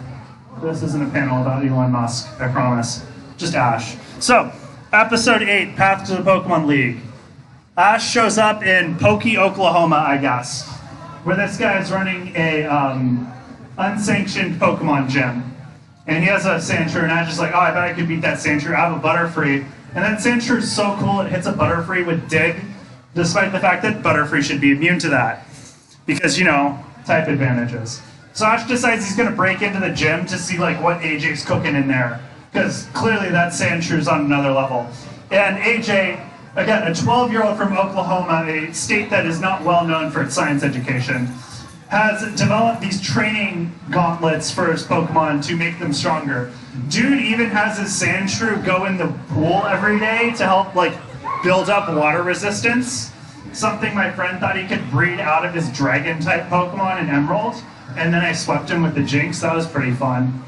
This isn't a panel about Elon Musk, I promise. Just Ash. So, episode 8, Path to the Pokemon League. Ash shows up in Pokey, Oklahoma, I guess, where this guy is running a unsanctioned Pokemon gym. And he has a Sandshrew, and Ash is like, oh, I bet I could beat that Sandshrew. I have a Butterfree. And then Sandshrew is so cool, it hits a Butterfree with Dig, despite the fact that Butterfree should be immune to that. Because, you know, type advantages. So Ash decides he's going to break into the gym to see like what AJ's cooking in there. Because clearly that Sandshrew on another level. And AJ, again, a 12-year-old from Oklahoma, a state that is not well known for its science education, has developed these training gauntlets for his Pokemon to make them stronger. Dude even has his Sandshrew go in the pool every day to help like build up water resistance. Something my friend thought he could breed out of his Dragon-type Pokemon in Emerald. And then I swept him with the Jinx. That was pretty fun.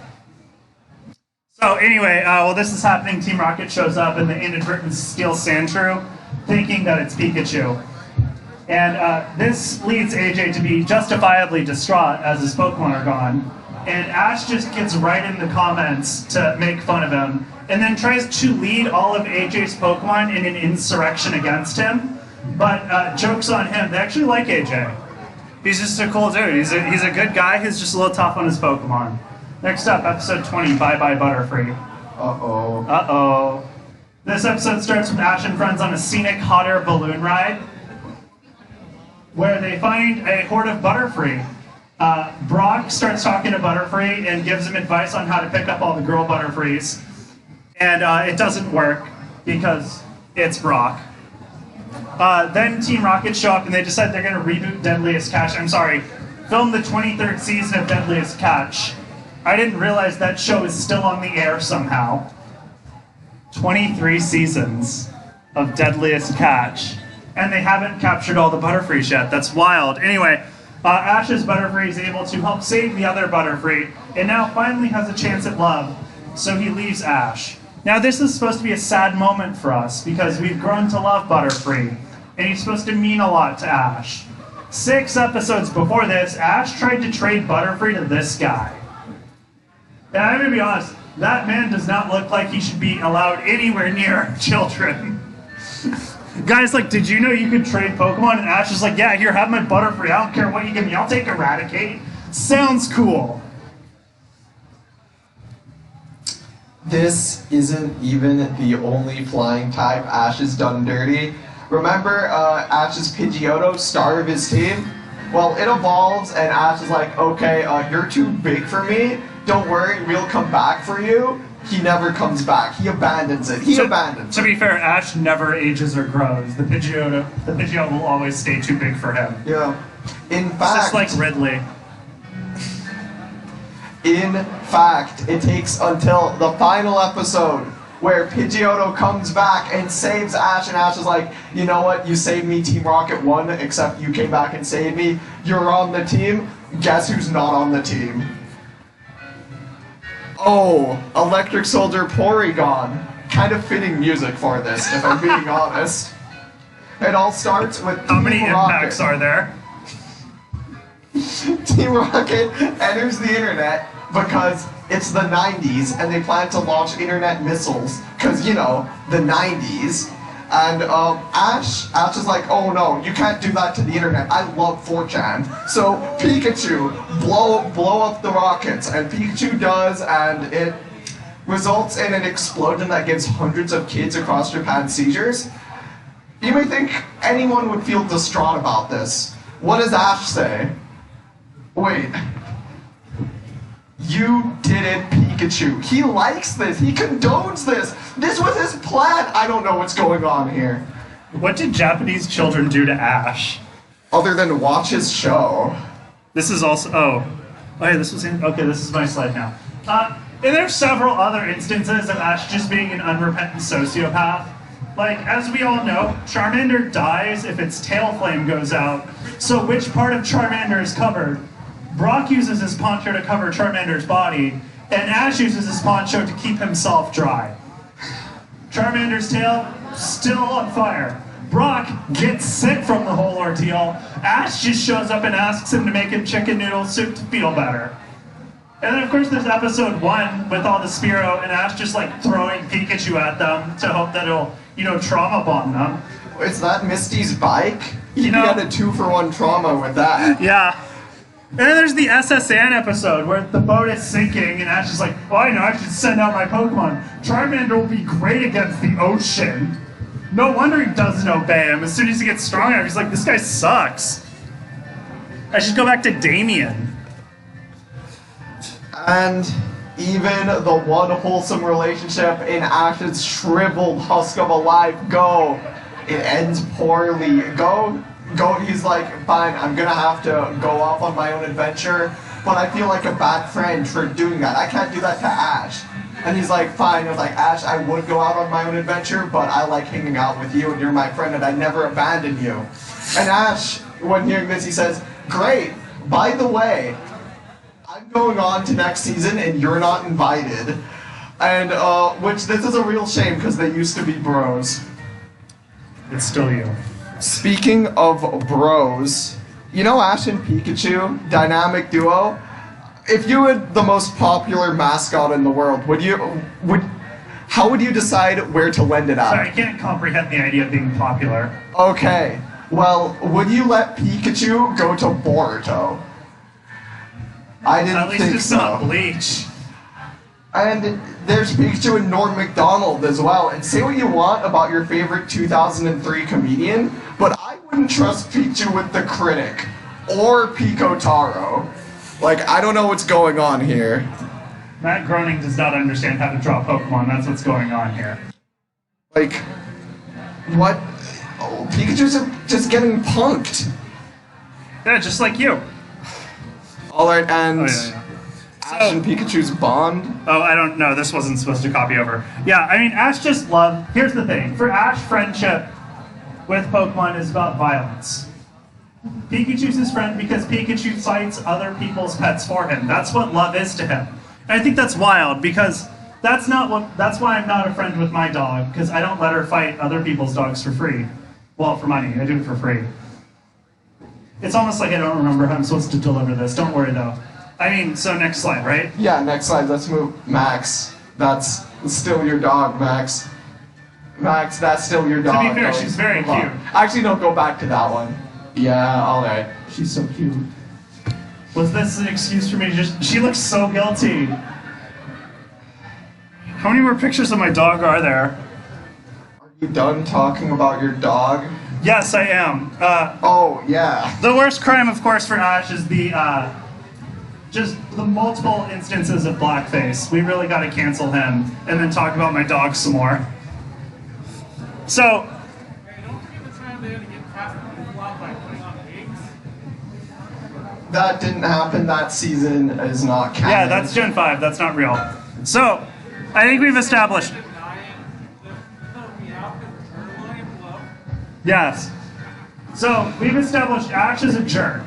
So anyway, while this is happening, Team Rocket shows up and they inadvertently steals Sandshrew, thinking that it's Pikachu. And this leads AJ to be justifiably distraught as his Pokemon are gone. And Ash just gets right in the comments to make fun of him, and then tries to lead all of AJ's Pokemon in an insurrection against him. But joke's on him, they actually like AJ. He's just a cool dude. He's a good guy, he's just a little tough on his Pokemon. Next up, episode 20, Bye Bye Butterfree. Uh-oh. Uh-oh. This episode starts with Ash and friends on a scenic hot air balloon ride, where they find a horde of Butterfree. Brock starts talking to Butterfree and gives him advice on how to pick up all the girl Butterfrees. And it doesn't work because it's Brock. Then Team Rocket show up and they decide they're going to reboot Deadliest Catch. I'm sorry, film the 23rd season of Deadliest Catch. I didn't realize that show is still on the air somehow. 23 seasons of Deadliest Catch. And they haven't captured all the Butterfrees yet. That's wild. Anyway, Ash's Butterfree is able to help save the other Butterfree, and now finally has a chance at love, so he leaves Ash. Now this is supposed to be a sad moment for us, because we've grown to love Butterfree, and he's supposed to mean a lot to Ash. 6 episodes before this, Ash tried to trade Butterfree to this guy. And I'm gonna be honest, that man does not look like he should be allowed anywhere near children. Guy's like, did you know you could trade Pokemon? And Ash is like, yeah, here, have my Butterfree. I don't care what you give me. I'll take Eradicate. Sounds cool. This isn't even the only flying type Ash has done dirty. Remember Ash's Pidgeotto, star of his team? Well, it evolves and Ash is like, okay, you're too big for me. Don't worry, we'll come back for you. He never comes back. He abandons it. He abandons it. To be fair, Ash never ages or grows. The Pidgeotto will always stay too big for him. Yeah. In It's fact, just like Ridley. In fact, it takes until the final episode where Pidgeotto comes back and saves Ash, and Ash is like, you know what, you saved me, Team Rocket won, except you came back and saved me. You're on the team. Guess who's not on the team? Oh, Electric Soldier Porygon. Kind of fitting music for this, if I'm being honest. It all starts with How many Team impacts Rocket. are there? Team Rocket enters the internet because it's the 90s and they plan to launch internet missiles because, you know, the 90s. And Ash is like, oh no, you can't do that to the internet. I love 4chan. So Pikachu, blow up the rockets. And Pikachu does, and it results in an explosion that gives hundreds of kids across Japan seizures. You may think anyone would feel distraught about this. What does Ash say? Wait. You did it, Pikachu. He likes this. He condones this. This was his plan. I don't know what's going on here. What did Japanese children do to Ash? Other than watch his show. This is also, oh yeah, this was in, okay, this is my slide now. And there's several other instances of Ash just being an unrepentant sociopath. Like, as we all know, Charmander dies if its tail flame goes out. So which part of Charmander is covered? Brock uses his poncho to cover Charmander's body, and Ash uses his poncho to keep himself dry. Charmander's tail, still on fire. Brock gets sick from the whole ordeal. Ash just shows up and asks him to make him chicken noodle soup to feel better. And then of course there's episode 1 with all the Spearow and Ash just like throwing Pikachu at them to hope that it'll, you know, trauma bomb them. Is that Misty's bike? You He know- had a 2-for-1 trauma with that. Yeah. And then there's the SSN episode where the boat is sinking and Ash is like, oh, I know, I should send out my Pokemon. Charmander will be great against the ocean. No wonder he doesn't obey him. As soon as he gets strong enough, he's like, this guy sucks. I should go back to Damien. And even the one wholesome relationship in Ash's shriveled husk of a life, Go, it ends poorly. Go, he's like, fine, I'm gonna have to go off on my own adventure, but I feel like a bad friend for doing that. I can't do that to Ash. And he's like, fine. I was like, Ash, I would go out on my own adventure, but I like hanging out with you, and you're my friend, and I never abandon you. And Ash, when hearing this, he says, great, by the way, I'm going on to next season, and you're not invited. And, which, this is a real shame, because they used to be bros. It's still you. Speaking of bros, you know Ash and Pikachu, dynamic duo? If you were the most popular mascot in the world, how would you decide where to lend it out? Sorry, I can't comprehend the idea of being popular. Okay, well, would you let Pikachu go to Boruto? I didn't At least think it's so. not Bleach. And there's Pikachu and Norm Macdonald as well. And say what you want about your favorite 2003 comedian, but I wouldn't trust Pikachu with the Critic or Pico Taro. Like, I don't know what's going on here. Matt Groening does not understand how to draw Pokemon. That's what's going on here. Like, what? Oh, Pikachu's just getting punked. Yeah, just like you. Alright, and Oh, yeah. Ash and Pikachu's bond. Oh, I don't know. This wasn't supposed to copy over. Yeah, I mean, Ash just loved... Here's the thing. For Ash, friendship with Pokemon is about violence. Pikachu's his friend because Pikachu fights other people's pets for him. That's what love is to him. And I think that's wild because that's why I'm not a friend with my dog, because I don't let her fight other people's dogs for free. Well, for money. I do it for free. It's almost like I don't remember how I'm supposed to deliver this. Don't worry, though. I mean, so next slide, right? Yeah, next slide. Let's move. Max. That's still your dog, Max. Max, that's still your dog. To be fair, she's very cute. Actually, don't go back to that one. Yeah, alright. She's so cute. Was this an excuse for me to just... She looks so guilty. How many more pictures of my dog are there? Are you done talking about your dog? Yes, I am. Oh, yeah. The worst crime, of course, for Ash is just the multiple instances of blackface. We really got to cancel him and then talk about my dog some more. So... That didn't happen. That season is not canon. Yeah, that's Gen 5. That's not real. So, I think we've established... Yes. So, we've established Ash is a jerk.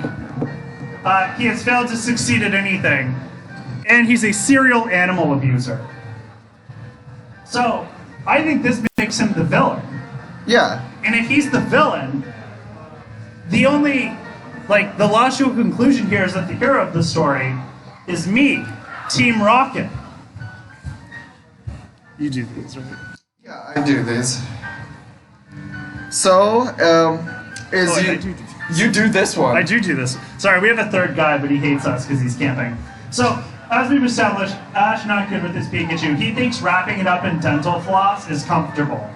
He has failed to succeed at anything. And he's a serial animal abuser. So, I think this makes him the villain. Yeah. And if he's the villain, the only... Like, the logical conclusion here is that the hero of the story is me, Team Rocket. You do these, right? Yeah, I do these. So, you do this one. I do this. Sorry, we have a third guy, but he hates us because he's camping. So, as we've established, Ash not good with his Pikachu. He thinks wrapping it up in dental floss is comfortable.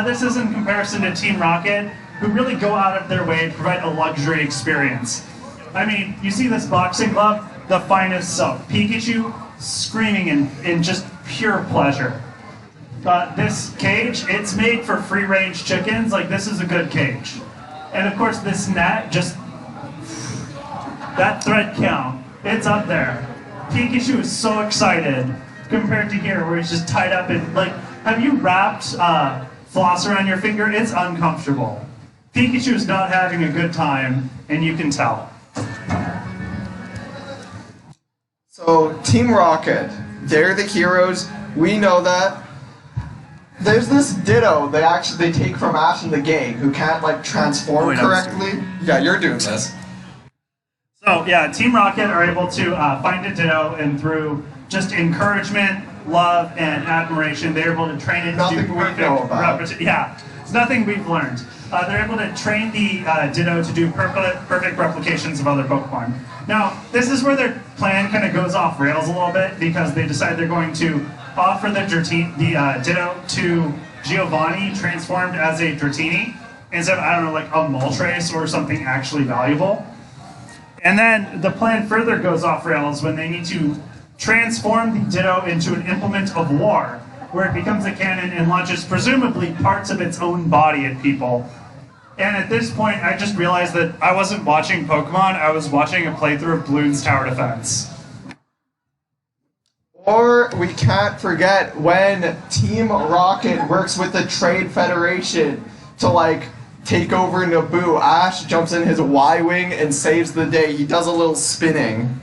This is in comparison to Team Rocket, who really go out of their way to provide a luxury experience. I mean, you see this boxing glove? The finest soap. Pikachu screaming in just pure pleasure. This cage, it's made for free-range chickens. Like, this is a good cage. And of course, this net, just... That thread count, it's up there. Pikachu is so excited compared to here, where he's just tied up in, like... Have you wrapped floss around your finger? It's uncomfortable. Pikachu is not having a good time, and you can tell. So, Team Rocket, they're the heroes. We know that. There's this Ditto they take from Ash and the gang who can't like transform correctly. Yeah, you're doing this. So yeah, Team Rocket are able to find a Ditto, and through just encouragement, love, and admiration, they're able to train it to do perfect. Yeah, it's nothing we've learned. They're able to train the Ditto to do perfect replications of other Pokemon. Now, this is where their plan kind of goes off rails a little bit because they decide they're going to offer the Ditto to Giovanni transformed as a Dratini instead of, I don't know, like a Moltres or something actually valuable. And then the plan further goes off rails when they need to transform the Ditto into an implement of war, where it becomes a cannon and launches presumably parts of its own body at people. And at this point, I just realized that I wasn't watching Pokemon, I was watching a playthrough of Bloons Tower Defense. Or we can't forget when Team Rocket works with the Trade Federation to, like, take over Naboo. Ash jumps in his Y-Wing and saves the day. He does a little spinning.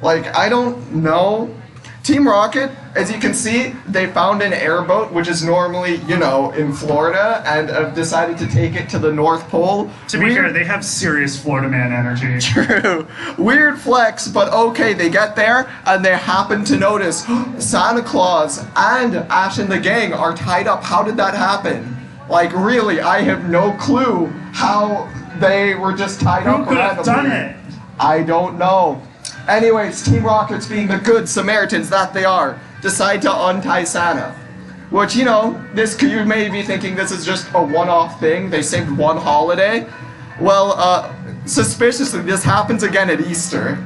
Like, I don't know. Team Rocket, as you can see, they found an airboat, which is normally, you know, in Florida, and have decided to take it to the North Pole. To be fair, they have serious Florida man energy. True. Weird flex, but okay, they get there, and they happen to notice Santa Claus and Ash and the gang are tied up. How did that happen? Like, really, I have no clue how they were just tied up. Who could have done it? I don't know. Anyways, Team Rockets, being the good Samaritans that they are, decide to untie Santa. Which, you know, you may be thinking this is just a one-off thing. They saved one holiday. Well, suspiciously, this happens again at Easter,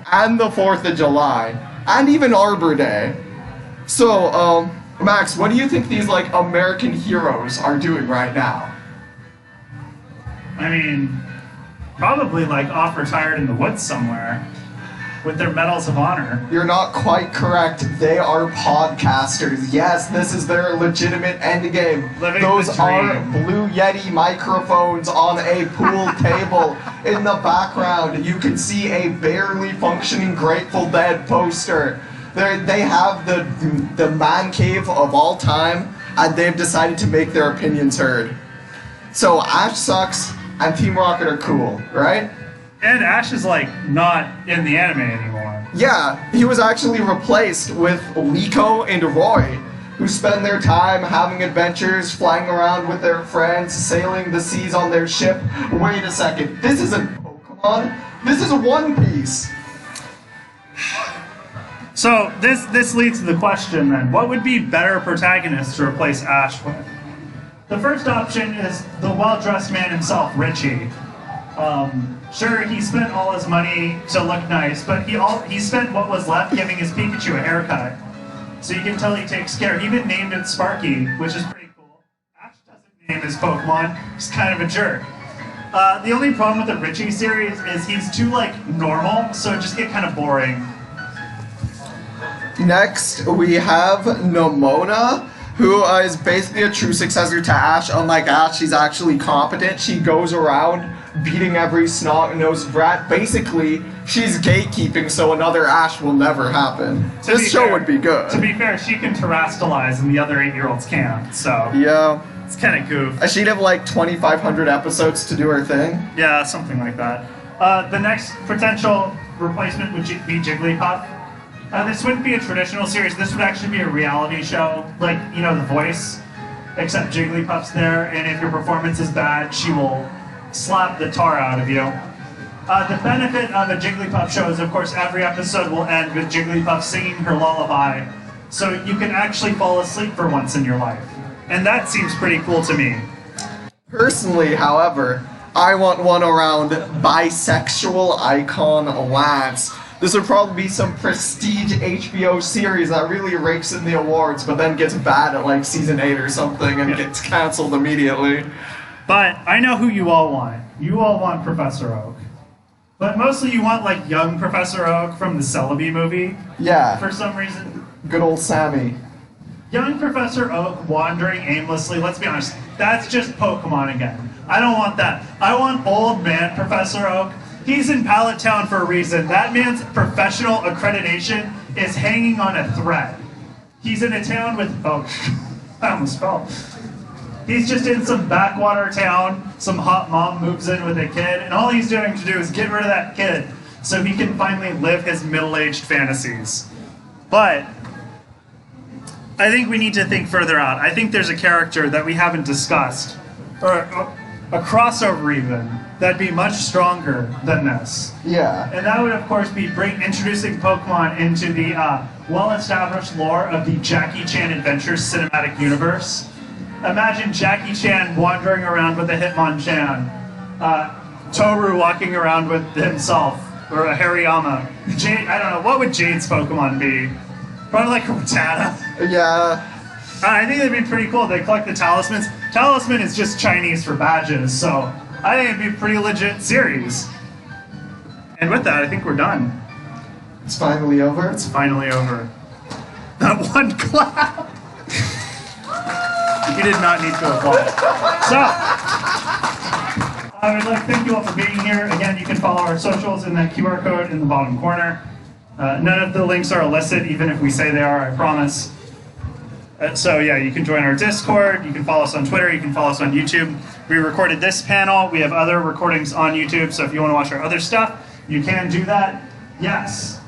and the 4th of July, and even Arbor Day. So, Max, what do you think these, like, American heroes are doing right now? I mean, probably, like, off retired in the woods somewhere with their medals of honor. You're not quite correct. They are podcasters. Yes, this is their legitimate endgame. Those are Blue Yeti microphones on a pool table. In the background, you can see a barely functioning Grateful Dead poster. They have the man cave of all time, and they've decided to make their opinions heard. So Ash sucks, and Team Rocket are cool, right? And Ash is, like, not in the anime anymore. Yeah, he was actually replaced with Liko and Roy, who spend their time having adventures, flying around with their friends, sailing the seas on their ship. Wait a second, this isn't Pokemon, this is One Piece. So, this leads to the question, then. What would be better protagonists to replace Ash with? The first option is the well-dressed man himself, Richie. Sure, he spent all his money to look nice, but he spent what was left giving his Pikachu a haircut. So you can tell he takes care. He even named it Sparky, which is pretty cool. Ash doesn't name his Pokemon. He's kind of a jerk. The only problem with the Richie series is he's too, like, normal, so it just get kind of boring. Next, we have Nomona, who is basically a true successor to Ash. Unlike Ash, she's actually competent. She goes around beating every snot-nosed brat. Basically, she's gatekeeping, so another Ash will never happen. This show would be good. To be fair, she can terrastalize and the other 8-year-olds can't, so... Yeah. It's kind of goof. She'd have like 2,500 episodes to do her thing. Yeah, something like that. The next potential replacement would be Jigglypuff. This wouldn't be a traditional series. This would actually be a reality show, like, you know, The Voice, except Jigglypuff's there, and if your performance is bad, she will slap the tar out of you. The benefit of a Jigglypuff show is, of course, every episode will end with Jigglypuff singing her lullaby, so you can actually fall asleep for once in your life. And that seems pretty cool to me. Personally, however, I want one around bisexual icon Lance. This would probably be some prestige HBO series that really rakes in the awards, but then gets bad at like season 8 or something and gets canceled immediately. But I know who you all want. You all want Professor Oak. But mostly you want, like, young Professor Oak from the Celebi movie. Yeah. For some reason. Good old Sammy. Young Professor Oak wandering aimlessly, let's be honest, that's just Pokemon again. I don't want that. I want old man Professor Oak. He's in Pallet Town for a reason. That man's professional accreditation is hanging on a thread. He's in a town with... Oh, I almost fell. He's just in some backwater town. Some hot mom moves in with a kid, and all he's doing to do is get rid of that kid so he can finally live his middle-aged fantasies. But I think we need to think further out. I think there's a character that we haven't discussed. Or a crossover even that'd be much stronger than this. Yeah. And that would, of course, be introducing Pokemon into the well-established lore of the Jackie Chan Adventures cinematic universe. Imagine Jackie Chan wandering around with a Hitmonchan, Toru walking around with himself, or a Hariyama. Jade, I don't know, what would Jade's Pokemon be? Probably like a Rattata. Yeah. I think that'd be pretty cool. They collect the talismans. Talisman is just Chinese for badges, so I think it'd be a pretty legit series. And with that, I think we're done. It's finally over. It's finally over. That one clap. You did not need to applaud. So, I would like to thank you all for being here. Again, you can follow our socials in that QR code in the bottom corner. None of the links are illicit, even if we say they are, I promise. So yeah, you can join our Discord, you can follow us on Twitter, you can follow us on YouTube. We recorded this panel, we have other recordings on YouTube, so if you want to watch our other stuff, you can do that. Yes.